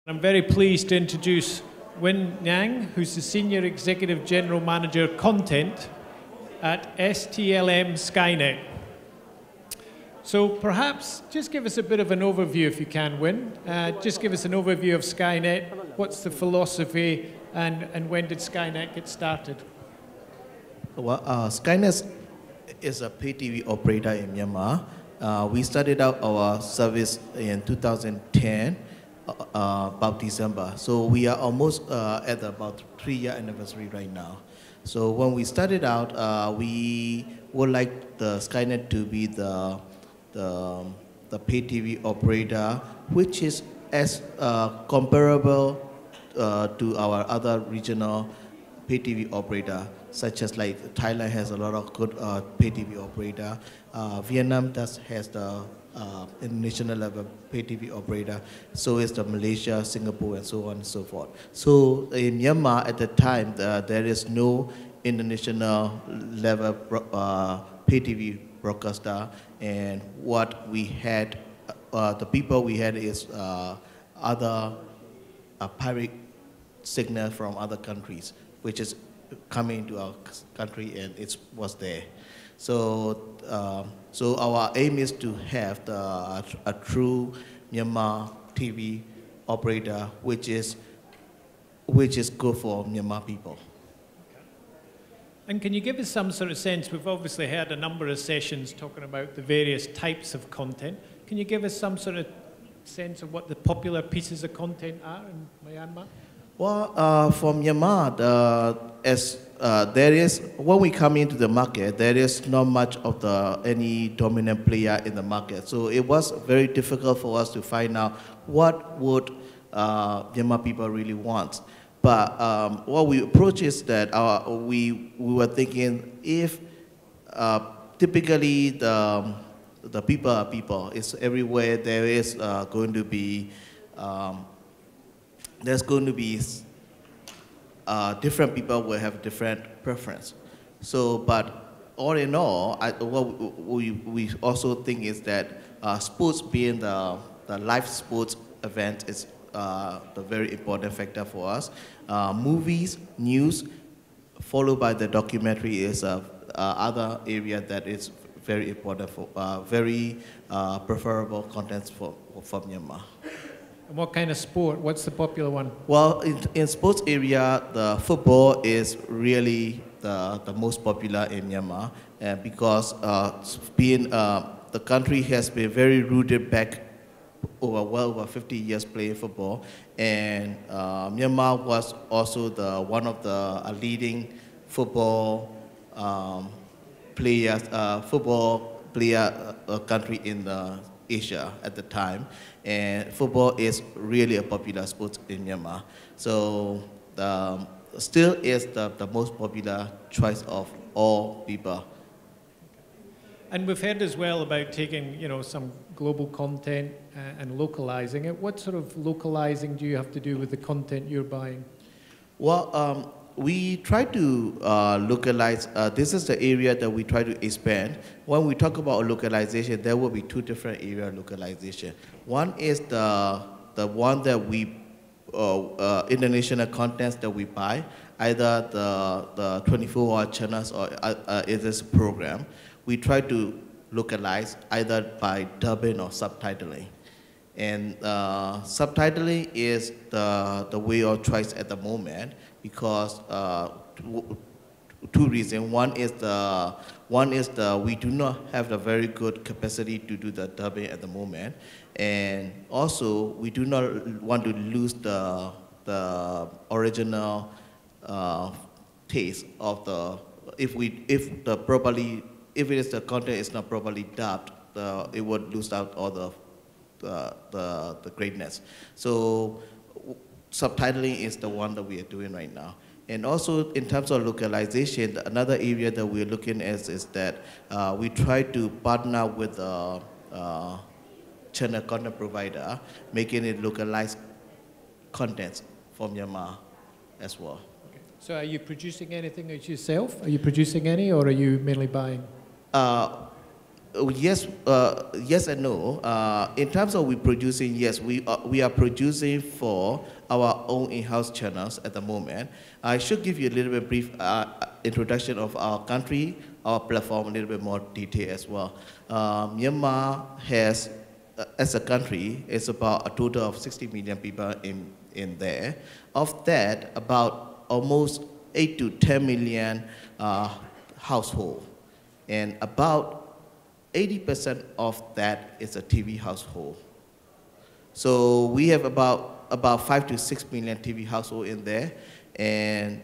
I'm very pleased to introduce Lwin Naing, who's the Senior Executive General Manager Content at Stlm SkyNet. So perhaps just give us a bit of an overview if you can, Lwin. Just give us an overview of SkyNet, what's the philosophy, and when did SkyNet get started? Well, SkyNet is a pay TV operator in Myanmar. We started out our service in 2010, about December. So we are almost at about 3-year anniversary right now. So when we started out, we would like the SkyNet to be the pay TV operator, which is as comparable to our other regional pay TV operator, such as like Thailand has a lot of good pay TV operator. Vietnam has the international level pay TV operator. So is the Malaysia, Singapore, and so on and so forth. So in Myanmar at the time, there is no international level pay TV broadcaster, and what we had, the people we had is other pirate signal from other countries, which is coming into our country, and it was there. So, so our aim is to have a true Myanmar TV operator, which is good for Myanmar people. And can you give us some sort of sense? We've obviously had a number of sessions talking about the various types of content. Can you give us some sort of sense of what the popular pieces of content are in Myanmar? Well, for Myanmar, there is, when we come into the market, there is not much of any dominant player in the market. So it was very difficult for us to find out what would Myanmar people really want. But what we approach is that we were thinking, if typically the people are people, it's everywhere, there is going to be different people will have different preference. So, but all in all, what we also think is that sports being the live sports event is the very important factor for us. Movies, news, followed by the documentary is other area that is very important for, very preferable contents for Myanmar. And what kind of sport? What's the popular one? Well, in sports area, the football is really the most popular in Myanmar, because the country has been very rooted back well over 50 years playing football, and Myanmar was also one of the leading football player country in Asia at the time, and football is really a popular sport in Myanmar. So still is the most popular choice of all people. And we've heard as well about taking, some global content and localizing it. What sort of localizing do you have to do with the content you're buying? Well, we try to localize. This is the area that we try to expand. When we talk about localization, there will be two different areas of localization. One is the one that we, international contents that we buy, either the 24-hour channels or it is a program. We try to localize either by dubbing or subtitling. And subtitling is the way of choice at the moment, because two reasons. One is we do not have the very good capacity to do the dubbing at the moment, and also we do not want to lose the original taste of if the content is not properly dubbed, it would lose out all the greatness. So subtitling is the one that we are doing right now. And also in terms of localization, another area that we're looking at is that we try to partner with a channel content provider, making it localized content for Myanmar as well. Okay. So are you producing anything yourself? Are you producing any, or are you mainly buying? Yes, yes and no. In terms of we producing, yes, we are producing for our own in-house channels at the moment. I should give you a little bit brief introduction of our country, our platform, a little bit more detail as well. Myanmar has, as a country, it's about a total of 60 million people in there. Of that, about almost 8 to 10 million household, and about 80% of that is a TV household. So we have about 5 to 6 million TV household in there, and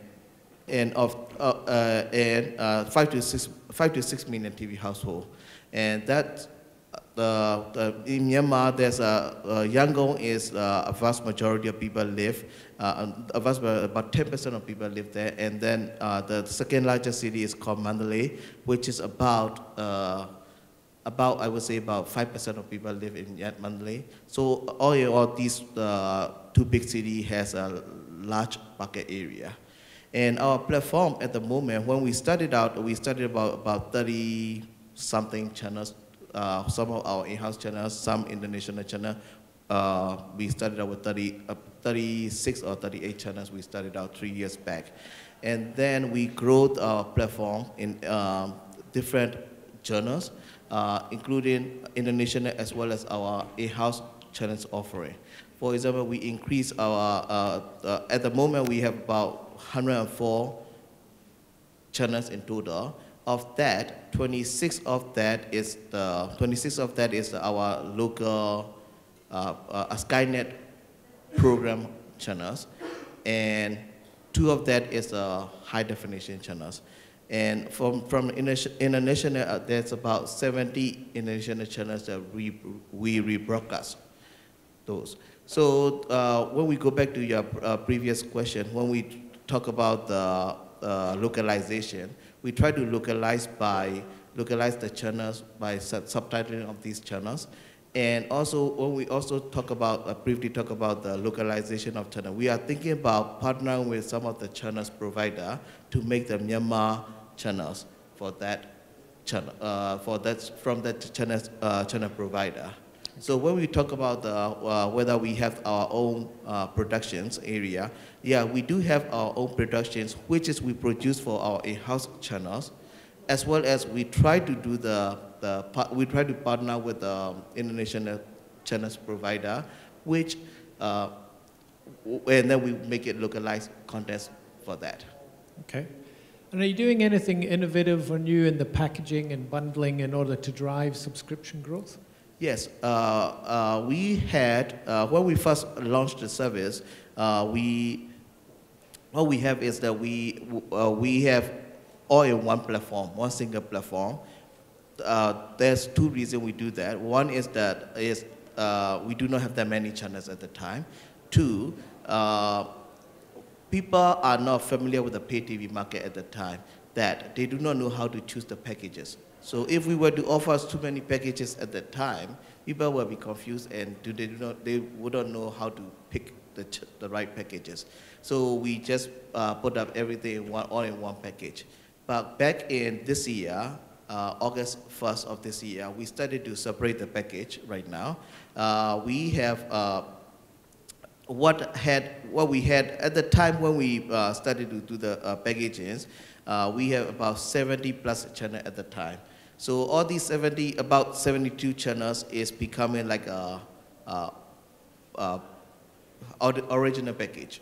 5 to 6 million TV household, and that in Myanmar there's Yangon is a vast majority of people live, about 10% of people live there, and then the second largest city is called Mandalay, which is about I would say about 5% of people live in Mandalay. So all in all, these two big cities has a large market area. And our platform at the moment, when we started out, we started about 30-something channels, some of our in-house channels, some international channels. We started out with 36 or 38 channels. We started out 3 years back. And then we grew our platform in different channels, including international as well as our in-house channels offering. For example, we increased our, at the moment we have about 104 channels in total. Of that, 26 of that is our local SkyNet program channels, and 2 of that is high definition channels. And from international, there's about 70 international channels that we rebroadcast those. So when we go back to your previous question, when we talk about the localization, we try to localize the channels by subtitling of these channels. And also, when we also talk about, briefly talk about the localization of channel, we are thinking about partnering with some of the channels provider to make the Myanmar channels for that channel, from that channel provider. So when we talk about whether we have our own productions area, yeah, we do have our own productions, which is we produce for our in-house channels, as well as we try to do we try to partner with the international channels provider, which and then we make it localized content for that. Okay. And are you doing anything innovative or new in the packaging and bundling in order to drive subscription growth? Yes, we had, when we first launched the service, what we have is that we have all in one platform, one single platform. There's 2 reasons we do that. One is that we do not have that many channels at the time. 2, people are not familiar with the pay TV market at the time, that they do not know how to choose the packages. So if we were to offer too many packages at that time, people will be confused and they wouldn't know how to pick the right packages. So we just put up everything all in one package. But back in this year, August 1st of this year, we started to separate the package right now. We have what we had at the time when we started to do the packages, we have about 70 plus channels at the time. So all these about 72 channels is becoming like a original package.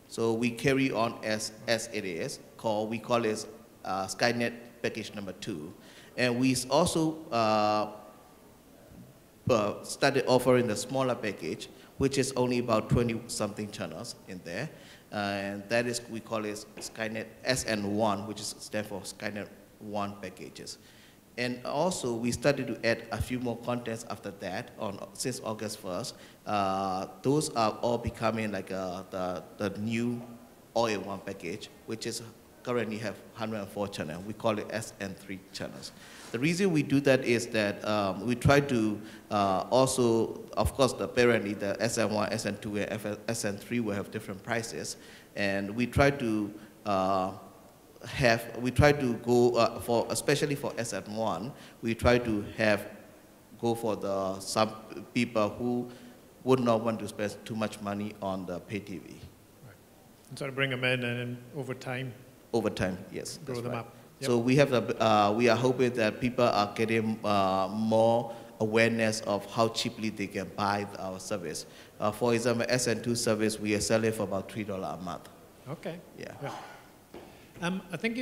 So we carry on as it is, we call it SkyNet package number 2. And we also started offering the smaller package, which is only about 20-something channels in there. And that is, we call it SkyNet SN1, which stands for SkyNet 1 packages. And also, we started to add a few more contents after that, since August 1st. Those are all becoming like the new all-in-one package, which is currently have 104 channels. We call it SN3 channels. The reason we do that is that we try to also, of course, apparently the SN1, SN2, and SN3 will have different prices. And we try to we try to go for, especially for SM1, we try to go for some people who would not want to spend too much money on the pay TV. Right. And sort of bring them in and then over time. Over time, yes. Grow them up. Yep. So we are hoping that people are getting more awareness of how cheaply they can buy our service. For example, SN2 service, we are selling for about $3 a month. Okay. Yeah. I think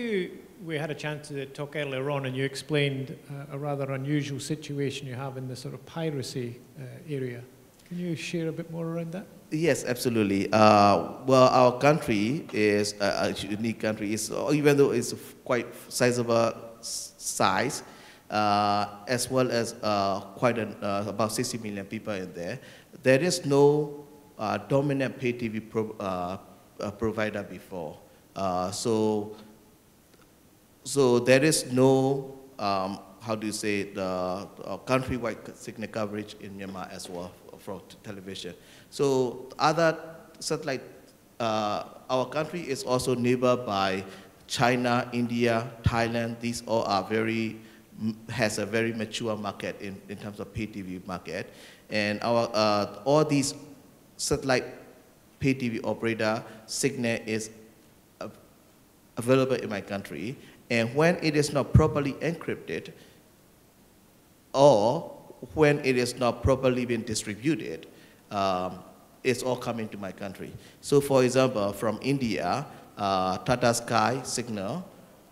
we had a chance to talk earlier on, and you explained a rather unusual situation you have in the sort of piracy area. Can you share a bit more around that? Yes, absolutely. Well, our country is a unique country. Even though it's quite sizable size, as well as about 60 million people in there, there is no dominant pay TV provider before. So there is no, how do you say, the countrywide signal coverage in Myanmar as well for television. So other satellite, our country is also neighbored by China, India, Thailand. These all are has a very mature market in terms of pay TV market. And all these satellite pay TV operator signal is available in my country. And when it is not properly encrypted, or when it is not properly being distributed, it's all coming to my country. So for example, from India, Tata Sky signal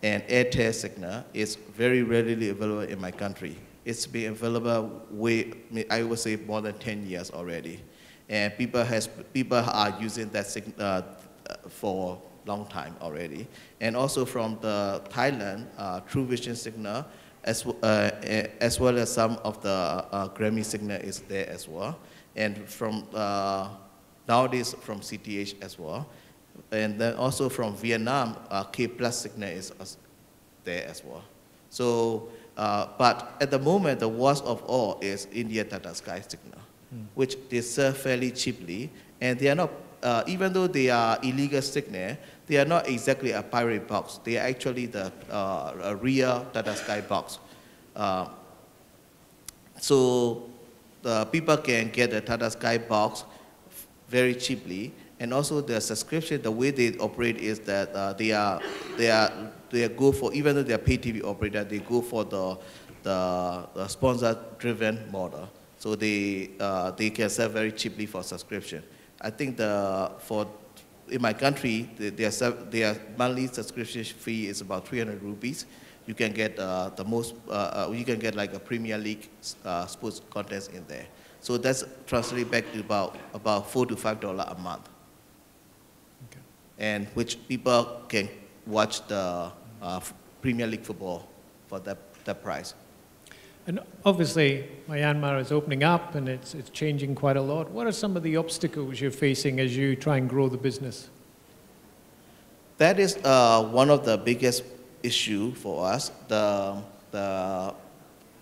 and Airtel signal is very readily available in my country. It's been available I would say more than 10 years already. And people are using that signal for a long time already. And also from the Thailand, True Vision signal, as well as some of the Grammy signal is there as well. And from nowadays from CTH as well. And then also from Vietnam, K Plus signal is there as well. So, but at the moment, the worst of all is India Tata Sky signal, which they serve fairly cheaply. And they are not, even though they are illegal signal, they are not exactly a pirate box. They are actually a real Tata Sky box. So the people can get a Tata Sky box very cheaply. And also the subscription, the way they operate is that they go for, even though they are pay TV operator, they go for the sponsor-driven model. So they can sell very cheaply for subscription. I think in my country, their monthly subscription fee is about 300 rupees. You can get you can get like a Premier League sports contents in there. So that's translated back to about $4 to $5 a month. Okay. And which people can watch the Premier League football for that price. And obviously, Myanmar is opening up and it's changing quite a lot. What are some of the obstacles you're facing as you try and grow the business? That is one of the biggest issue for us. The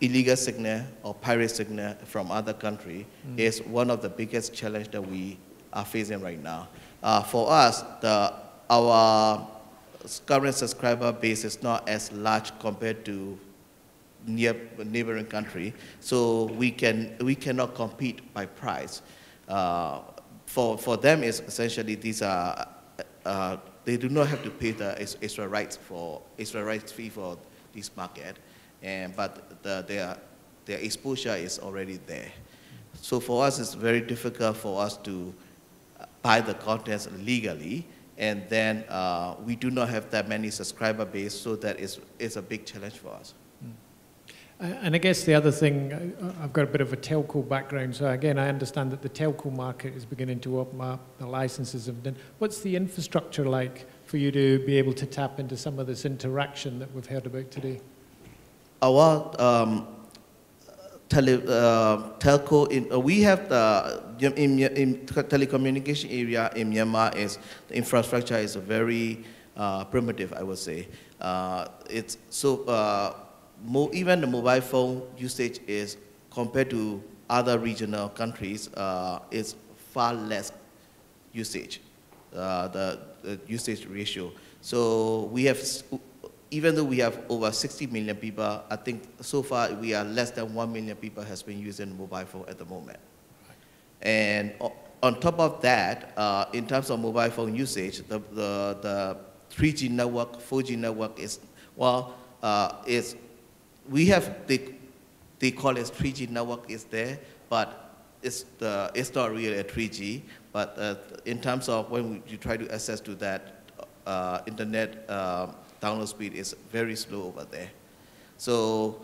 illegal signal or pirate signal from other country is one of the biggest challenge that we are facing right now. For us, our current subscriber base is not as large compared to neighboring country, so we cannot compete by price. For them, is essentially these are they do not have to pay the extra rights fee for this market, but their exposure is already there. So for us, it's very difficult for us to buy the contents legally, and then we do not have that many subscriber base, so that is a big challenge for us. And I guess the other thing, I've got a bit of a telco background, so again, I understand that the telco market is beginning to open up, the licenses have done. What's the infrastructure like for you to be able to tap into some of this interaction that we've heard about today? Our telco, we have in telecommunication area in Myanmar, the infrastructure is very primitive, I would say. It's so. Even the mobile phone usage is, compared to other regional countries, is far less usage, the usage ratio. So we have, even though we have over 60 million people, I think so far we are less than 1 million people has been using mobile phone at the moment. And on top of that, in terms of mobile phone usage, the 3G network, 4G network is, well, we have, they call it 3G network is there, but it's not really a 3G, but in terms of when you try to access to that internet download speed is very slow over there. So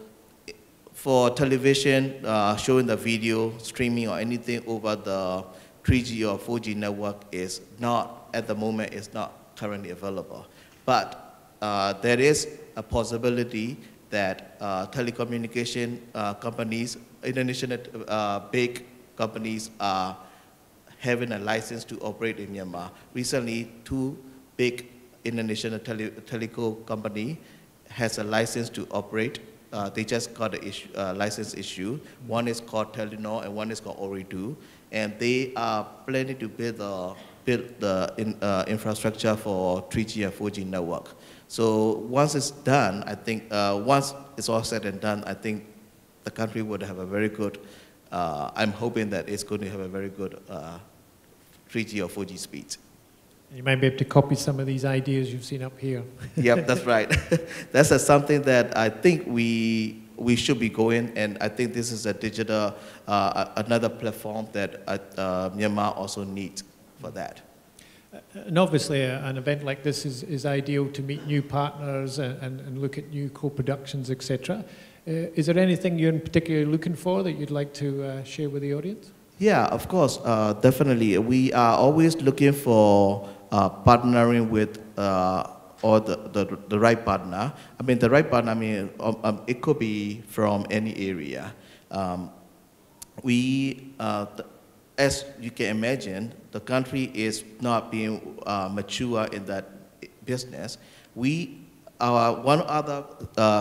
for television, showing the video, streaming or anything over the 3G or 4G network is not, at the moment, is not currently available. But there is a possibility that telecommunication companies, international big companies are having a license to operate in Myanmar. Recently, 2 big international telecom company has a license to operate. They just got a license issue. One is called Telenor and one is called Ooredoo. And they are planning to build the infrastructure for 3G and 4G network. So once it's done, I think, once it's all said and done, I think the country would have a very good, I'm hoping that it's going to have a very good 3G or 4G speeds. You might be able to copy some of these ideas you've seen up here. Yep, that's right. That's something that I think we should be going, and I think this is a digital, another platform that Myanmar also needs for that. And obviously an event like this is ideal to meet new partners and look at new co-productions, etc. Is there anything you're in particular looking for that you'd like to share with the audience? Yeah, of course, definitely. We are always looking for partnering with or the right partner. I mean, the right partner, I mean, it could be from any area. As you can imagine, the country is not being mature in that business. One other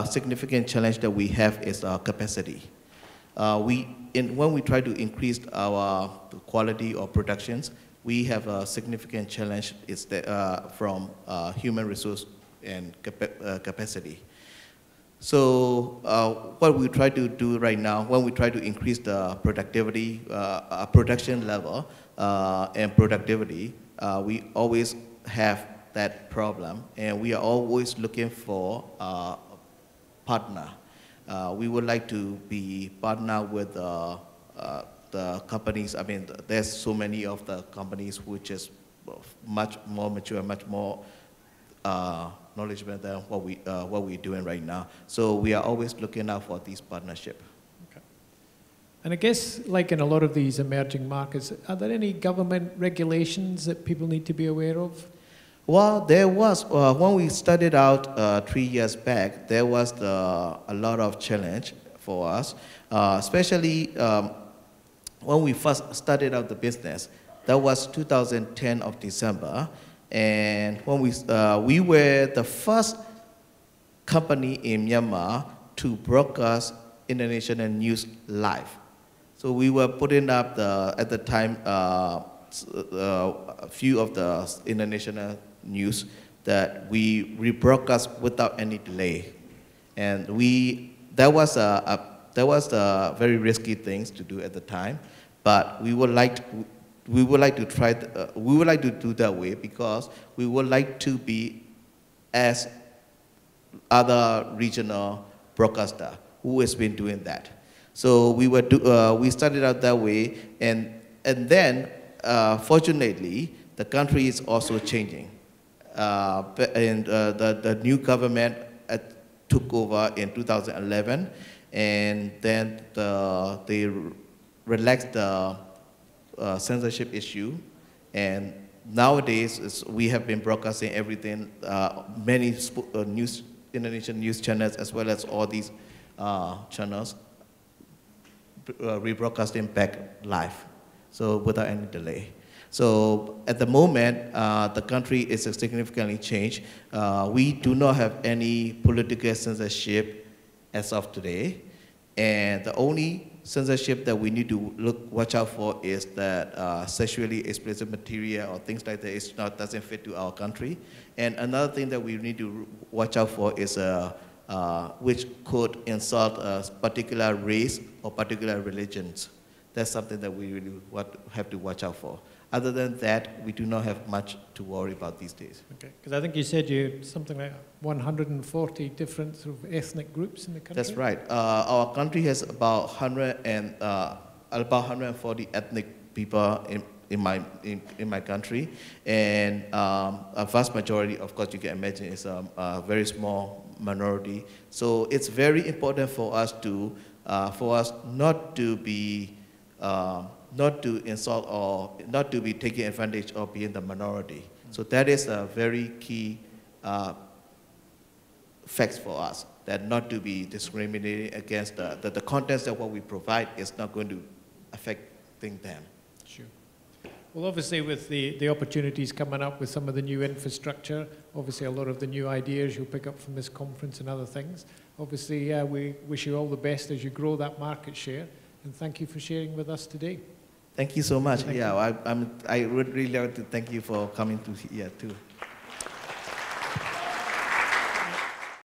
significant challenge that we have is our capacity. When we try to increase our quality of productions, we have a significant challenge from human resource and capacity. So what we try to do right now, when we try to increase the productivity, production level and productivity, we always have that problem, and we are always looking for a partner. We would like to be partner with the companies. I mean, there's so many of the companies which is much more mature, much more knowledgeable than what we're doing right now. So we are always looking out for these partnerships. Okay. And I guess, like in a lot of these emerging markets, are there any government regulations that people need to be aware of? Well, there was, when we started out 3 years back, there was a lot of challenge for us, especially when we first started out the business. That was 2010 of December, and when we were the first company in Myanmar to broadcast international news live. So we were putting up at the time a few of the international news that we rebroadcast without any delay, and that was a very risky things to do at the time, but we would like to do that way because we would like to be as other regional broadcaster who has been doing that. So we started out that way, and then fortunately the country is also changing, and the new government took over in 2011, and then they relaxed the censorship issue, and nowadays we have been broadcasting everything, many Indonesian news channels as well as all these channels rebroadcasting back live, so without any delay. So at the moment, the country is significantly changed. We do not have any political censorship as of today, And the only censorship that we need to watch out for is that sexually explicit material or things like that doesn't fit to our country. And another thing that we need to watch out for is which could insult a particular race or particular religions. That's something that we really have to watch out for. Other than that, we do not have much to worry about these days. Okay, because I think you said you had something like 140 different sort of ethnic groups in the country? That's right. Our country has about 140 ethnic people in my country, and a vast majority, of course, you can imagine, is a very small minority. So it's very important for us not to be not to insult or not to be taking advantage of being the minority. So that is a very key fact for us, that not to be discriminating against the contents of what we provide is not going to affect them. Sure. Well, obviously with the opportunities coming up with some of the new infrastructure, obviously a lot of the new ideas you'll pick up from this conference and other things. Obviously, we wish you all the best as you grow that market share, and thank you for sharing with us today. Thank you so much. Thank I would really like to thank you for coming to here too.